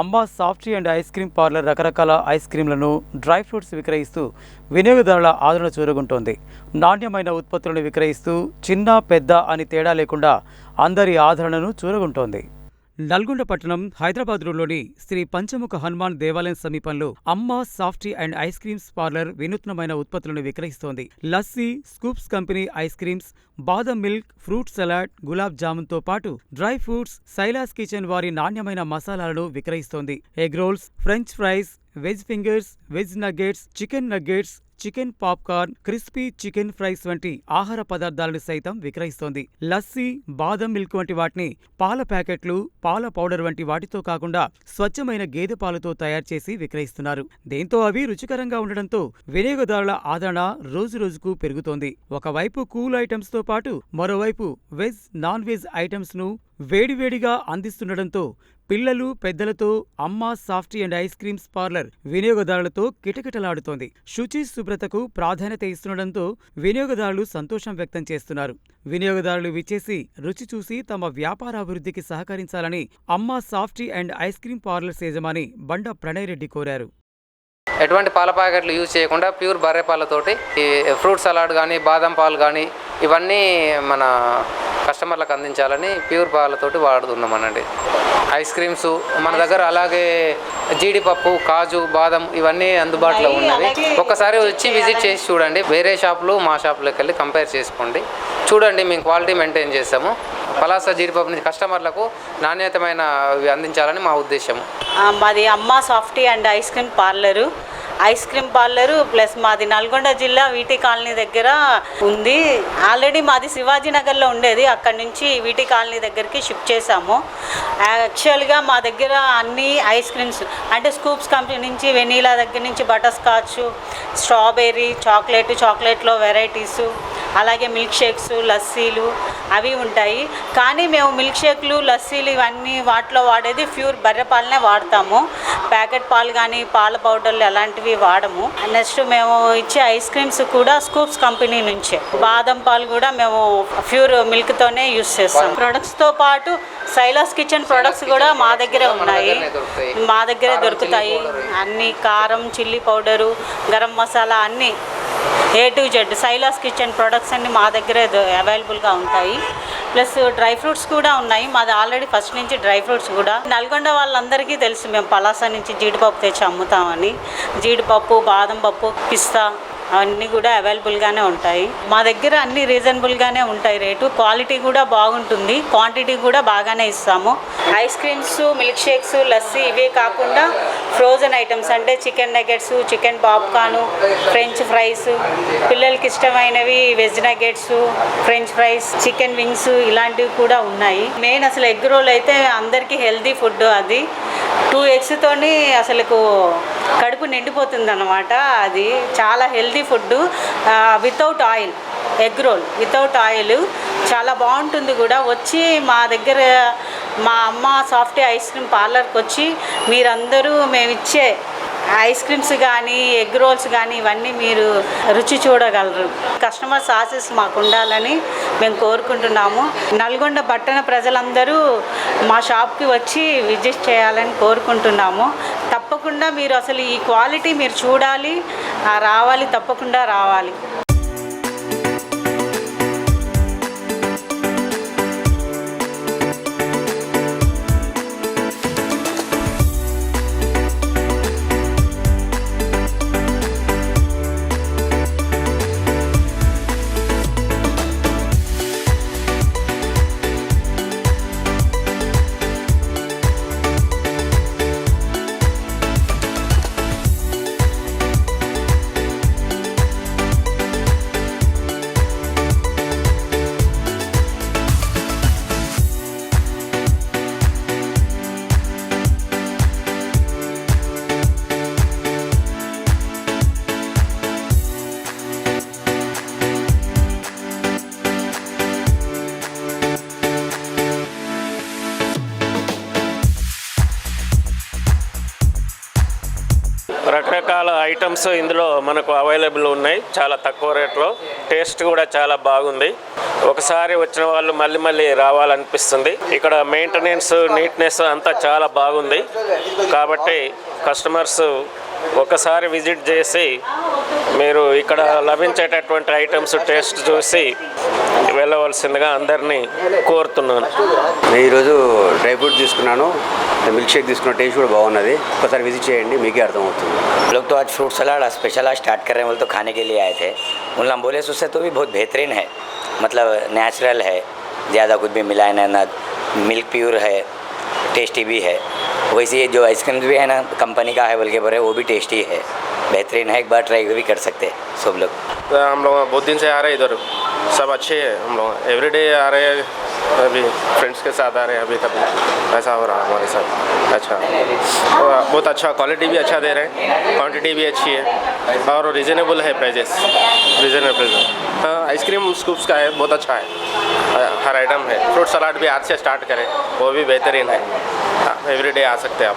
అమ్మ soft and ice cream parlour రకరకాల ice క్రీంలను, dry fruits విక్రయిస్తూ వినియోగదారుల ఆదరణ చూరగొంటోంది. నాణ్యమైన ఉత్పత్తులను విక్రయిస్తూ చిన్న, పెద్ద అని తేడా లేకుండా అందరి ఆదరణను చూరగొంటోంది. నల్గొండ పట్టణం హైదరాబాద్ రోడ్లోని శ్రీ పంచముఖ హనుమాన్ దేవాలయం సమీపంలో Amma softy and ice creams parlour వినూత్నమైన ఉత్పత్తులను విక్రయిస్తోంది. Lassi, scoops company ice creams, badam milk, fruit salad, gulab జామున్తో పాటు డ్రై ఫ్రూట్స్, సైలాస్ కిచెన్ వారి నాణ్యమైన మసాలాలను విక్రయిస్తోంది. Egg rolls, French fries, veg fingers, veg nuggets, chicken nuggets, chicken popcorn, crispy chicken fries వంటి ఆహార పదార్థాలను సైతం విక్రయిస్తోంది. లస్సీ, బాదం మిల్క్ వంటి వాటిని పాల ప్యాకెట్లు, పాల పౌడర్ వంటి వాటితో కాకుండా స్వచ్ఛమైన గేదె పాలతో తయారు చేసి విక్రయిస్తున్నారు. దీంతో అవి రుచికరంగా ఉండడంతో వినియోగదారుల ఆదరణ రోజురోజుకు పెరుగుతోంది. ఒకవైపు కూల్ ఐటమ్స్ తో పాటు మరోవైపు వెజ్, నాన్ వెజ్ ఐటమ్స్ ను వేడివేడిగా అందిస్తుండటంతో పిల్లలు, పెద్దలతో Amma softy and ice creams parlour వినియోగదారులతో కిటకిటలాడుతోంది. శుచి, శుభ్రతకు ప్రాధాన్యత ఇస్తుండటంతో వినియోగదారులు సంతోషం వ్యక్తం చేస్తున్నారు. వినియోగదారులు విచ్చేసి రుచి చూసి తమ వ్యాపారాభివృద్ధికి సహకరించాలని అమ్మ softy and ice cream parlours యజమాని బండ ప్రణయ్ రెడ్డి కోరారు. ఎటువంటి పాల ప్యాకెట్లు యూజ్ చేయకుండా ప్యూర్ బర్రె పాలతోటి ఈ ఫ్రూట్ సలాడ్ కానీ, బాదం పాలు కానీ ఇవన్నీ మన కస్టమర్లకు అందించాలని ప్యూర్ పాలతోటి వాడుతున్నామనండి. ఐస్ క్రీమ్స్ మన దగ్గర, అలాగే జీడిపప్పు, కాజు, బాదం ఇవన్నీ అందుబాటులో ఉన్నవి. ఒక్కసారి వచ్చి విజిట్ చేసి చూడండి. వేరే షాపులు మా షాపులోకి వెళ్ళి కంపేర్ చేసుకోండి. చూడండి, మేము క్వాలిటీ మెయింటైన్ చేస్తాము. పలాస జీడిపప్పు నుంచి కస్టమర్లకు నాణ్యతమైన అందించాలని మా ఉద్దేశము. మాది అమ్మ softy and ice cream parlour plus మాది నల్గొండ జిల్లా వీటి కాలనీ దగ్గర ఉంది. ఆల్రెడీ మాది శివాజీనగర్లో ఉండేది, అక్కడి నుంచి వీటి కాలనీ దగ్గరికి షిఫ్ట్ చేశాము. యాక్చువల్గా మా దగ్గర అన్ని ఐస్ క్రీమ్స్ అంటే స్కూప్స్ కంపెనీ నుంచి వెనీలా దగ్గర నుంచి బటర్ స్కాచ్, స్ట్రాబెర్రీ, చాక్లెట్లో వెరైటీసు, అలాగే మిల్క్ షేక్స్, లస్సీలు అవి ఉంటాయి. కానీ మేము మిల్క్ షేక్లు, లస్సీలు ఇవన్నీ వాటిలో వాడేది ప్యూర్ బర్రె పాలనే వాడతాము. ప్యాకెట్ పాలు కానీ, పాల పౌడర్లు అలాంటివి వాడము. నెక్స్ట్ మేము ఇచ్చే ఐస్ క్రీమ్స్ కూడా స్కూప్స్ కంపెనీ నుంచే. బాదం పాలు కూడా మేము ప్యూర్ మిల్క్తోనే యూస్ చేస్తాం. ప్రొడక్ట్స్తో పాటు సైలాస్ కిచెన్ ప్రొడక్ట్స్ కూడా మా దగ్గరే ఉన్నాయి, మా దగ్గరే దొరుకుతాయి. అన్ని కారం, చిల్లీ పౌడరు, గరం మసాలా అన్నీ A to Z Silas kitchen products అన్ని మా దగ్గరే అవైలబుల్గా ఉంటాయి. ప్లస్ డ్రై ఫ్రూట్స్ కూడా ఉన్నాయి. మాది ఆల్రెడీ ఫస్ట్ నుంచి డ్రై ఫ్రూట్స్ కూడా నల్గొండ వాళ్ళందరికీ తెలుసు, మేము పలాస నుంచి జీడిపప్పు తెచ్చి అమ్ముతామని. జీడిపప్పు, బాదం పప్పు, పిస్తా అవన్నీ కూడా అవైలబుల్గానే ఉంటాయి. మా దగ్గర అన్ని రీజనబుల్గానే ఉంటాయి. రేటు, క్వాలిటీ కూడా బాగుంటుంది, క్వాంటిటీ కూడా బాగానే ఇస్తాము. Ice creams, milk shakes, lassi ఇవే కాకుండా ఫ్రోజన్ ఐటమ్స్ అంటే chicken nuggets, chicken popcorn, French fries, పిల్లలకి ఇష్టమైనవి veg nuggets, French fries, chicken wings ఇలాంటివి కూడా ఉన్నాయి. మెయిన్ అసలు ఎగ్ రోల్ అయితే అందరికీ హెల్తీ ఫుడ్. అది 2 eggsతోని అసలుకు కడుపు నిండిపోతుంది అన్నమాట. అది చాలా healthy food. Without oil, egg role without oil చాలా బాగుంటుంది కూడా. వచ్చి మా దగ్గర మా అమ్మ సాఫ్టీ ఐస్ క్రీమ్ పార్లర్కి వచ్చి మీరందరూ మేమిచ్చే ఐస్ క్రీమ్స్ కానీ, ఎగ్ రోల్స్ కానీ ఇవన్నీ మీరు రుచి చూడగలరు. కస్టమర్స్ ఆశీస్ మాకు ఉండాలని మేము కోరుకుంటున్నాము. నల్గొండ పట్టణ ప్రజలందరూ మా షాప్కి వచ్చి విజిట్ చేయాలని కోరుకుంటున్నాము. తప్పకుండా మీరు అసలు ఈ క్వాలిటీ మీరు చూడాలి, రావాలి, తప్పకుండా రావాలి. రకరకాల ఐటమ్స్ ఇందులో మనకు అవైలబుల్ ఉన్నాయి, చాలా తక్కువ రేట్లో. టేస్ట్ కూడా చాలా బాగుంది. ఒకసారి వచ్చిన వాళ్ళు మళ్ళీ మళ్ళీ రావాలనిపిస్తుంది. ఇక్కడ మెయింటెనెన్స్, నీట్నెస్ అంతా చాలా బాగుంది. కాబట్టి కస్టమర్స్ ఒకసారి విజిట్ చేసి మీరు ఇక్కడ లభించేటటువంటి ఐటమ్స్ టేస్ట్ చూసి వెళ్ళవలసిందిగా అందరినీ కోరుతున్నాను. నేను ఈరోజు డ్రై ఫ్రూట్ తీసుకున్నాను, మిల్క్ షేక్ తీసుకున్న, టేస్ట్ కూడా బాగున్నది. ఒకసారి విజిట్ చేయండి, మీకే అర్థమవుతుంది. लोग तो आज फ्रूट सलाद स्पेशल आज स्टार्ट कर रहे हैं, बोले तो खाने के लिए आए थे। उन हम बोले उससे तो भी बहुत बेहतरीन है, मतलब नेचुरल है, ज़्यादा कुछ भी मिलाया नहीं, ना मिल्क प्योर है, टेस्टी भी है। वैसे ये जो आइसक्रीम भी है ना कंपनी का है बोल के बोल रहे, वो भी टेस्टी है, बेहतरीन है। एक बार ट्राई भी कर सकते हैं सब लोग। हम लोग बहुत दिन से आ रहे हैं इधर, सब अच्छे हैं। हम लोग एवरीडे आ रहे हैं, अभी फ्रेंड्स के साथ आ रहे हैं, अभी तक ऐसा हो रहा है हमारे साथ। अच्छा, बहुत अच्छा, क्वालिटी भी अच्छा दे रहे हैं, क्वांटिटी भी अच्छी है और रिजनेबल है प्राइजेस, रिजनेबल। हाँ, आइसक्रीम स्कूप्स का है, बहुत अच्छा है, हर आइटम है। फ्रूट सलाद भी आज से स्टार्ट करें, वो भी बेहतरीन है। एवरीडे आ सकते हैं आप।